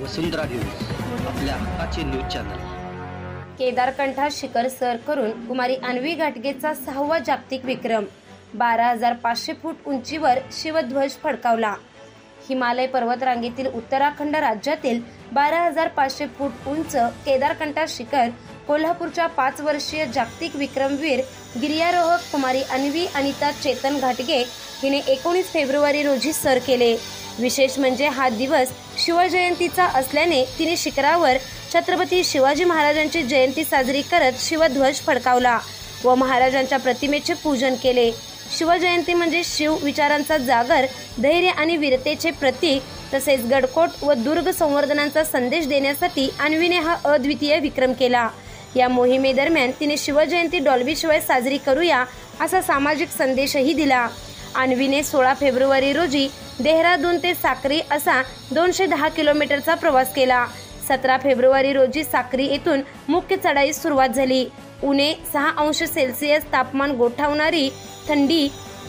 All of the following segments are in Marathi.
वसुंधरा न्यूज आपल्या हक्काचे न्यूज चॅनल। केदारकंठा शिखर सर करून कुमारी अन्वी घाटगेचा 6वा जागतिक विक्रम। 12,500 फूट उंचीवर शिवध्वज फडकावला। हिमालय पर्वतरांगेतील उत्तराखंड राज्यातील 12,500 फूट उंच केदारकंठा शिखर कोल्हापूरच्या 5 वर्षीय जागतिक विक्रमवीर गिर्यारोहक कुमारी अन्वी अनिता चेतन घाटगे हिने 19 फेब्रुवारी रोजी सर केले। विशेष म्हणजे हा दिवस शिवजयंतीचा असल्याने तिने शिखरावर छत्रपती शिवाजी महाराजांची जयंती साजरी करत शिवध्वज फडकावला व महाराजांच्या प्रतिमेचे पूजन केले। शिवजयंती म्हणजे शिव विचारांचा जागर, धैर्य आणि वीरतेचे प्रतीक तसेच गडकोट व दुर्ग संवर्धनाचा संदेश देण्यासाठी अन्वीने हा अद्वितीय विक्रम केला। या मोहिमेदरम्यान तिने शिवजयंती डॉल्बीशिवाय साजरी करूया असा सामाजिक संदेशही दिला। अन्वीने 16 फेब्रुवारी रोजी देहरादून ते साक्री असा 210 किलोमीटरचा प्रवास केला। 17 फेब्रुवारी रोजी साक्री येथून मुख्य चढाईस सुरुवात झाली। उणे 6 अंश सेल्सिअस तापमान गोठवणारी थंडी,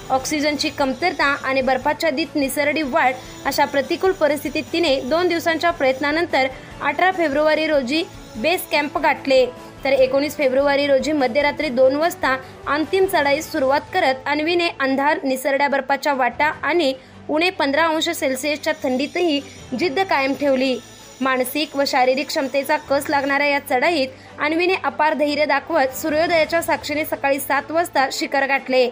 ऑक्सिजनची कमतरता आणि बर्फाच्छादित निसरडी वाट अशा प्रतिकूल परिस्थितीत तिने 2 दिवसांच्या प्रयत्नानंतर 18 फेब्रुवारी रोजी बेस कॅम्प गाठले। तर 19 फेब्रुवारी रोजी मध्यरात्री 2 वाजता अंतिम चढाईस सुरुवात करत अन्वीने अंधार, निसरड्या बर्फाच्या वाटा आणि उणे 15 अंश सेल्सिअसच्या थंडीतही जिद्द कायम ठेवली। मानसिक व शारीरिक क्षमतेचा कस लागणाऱ्या या चढाईत अन्वीने अपार धैर्य दाखवत सूर्योदयाच्या साक्षीने सकाळी 7 वाजता शिखर गाठले।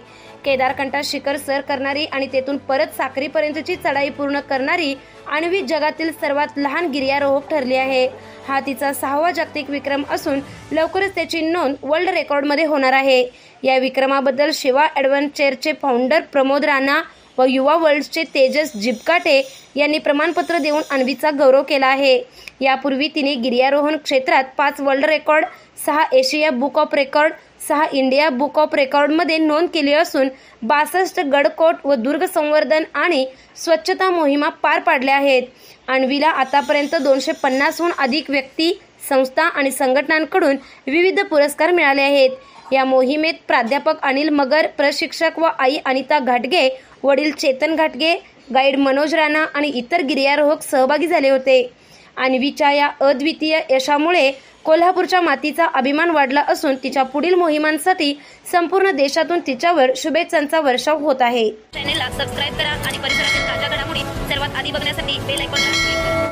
केदारकंठा शिखर सर करणारी आणि तेथून परत साक्रीपर्यंतची चढाई पूर्ण करणारी अन्वी जगातील सर्वात लहान गिर्यारोहक ठरली आहे। हा तिचा 6वा जागतिक विक्रम असून लवकरच त्याची नोंद वर्ल्ड रेकॉर्डमध्ये होणार आहे। या विक्रमाबद्दल शिवा ॲडव्हेंचरचे फाउंडर प्रमोद राणा व युवा वर्ल्डचे तेजस जिबकाटे यांनी प्रमाणपत्र देऊन अन्वीचा गौरव केला आहे। यापूर्वी तिने गिर्यारोहण क्षेत्रात 5 world record, 6 Asia book of record, 6 India book of रेकॉर्डमध्ये नोंद केली असून 62 गडकोट व दुर्ग संवर्धन आणि स्वच्छता मोहिमा पार पाडल्या आहेत। अन्वीला आतापर्यंत 250हून अधिक व्यक्ती, संस्था आणि संघटनांकडून विविध पुरस्कार मिळाले आहेत। या मोहिमेत प्राध्यापक अनिल मगर, प्रशिक्षक व आई अनिता घाटगे, वडील चेतन घाटगे, गाईड मनोज राणा आणि इतर गिर्यारोहक सहभागी झाले होते। अन्वीच्या या अद्वितीय यशामुळे कोल्हापूरच्या मातीचा अभिमान वाढला असून तिच्या पुढील मोहिमांसाठी संपूर्ण देशातून तिच्यावर शुभेच्छांचा वर्षाव होत आहे। चॅनलला सबस्क्राइब करा आणि परिसरातील ताज्या घडामोडी सर्वात आधी बघण्यासाठी बेल आयकॉनला क्लिक करा।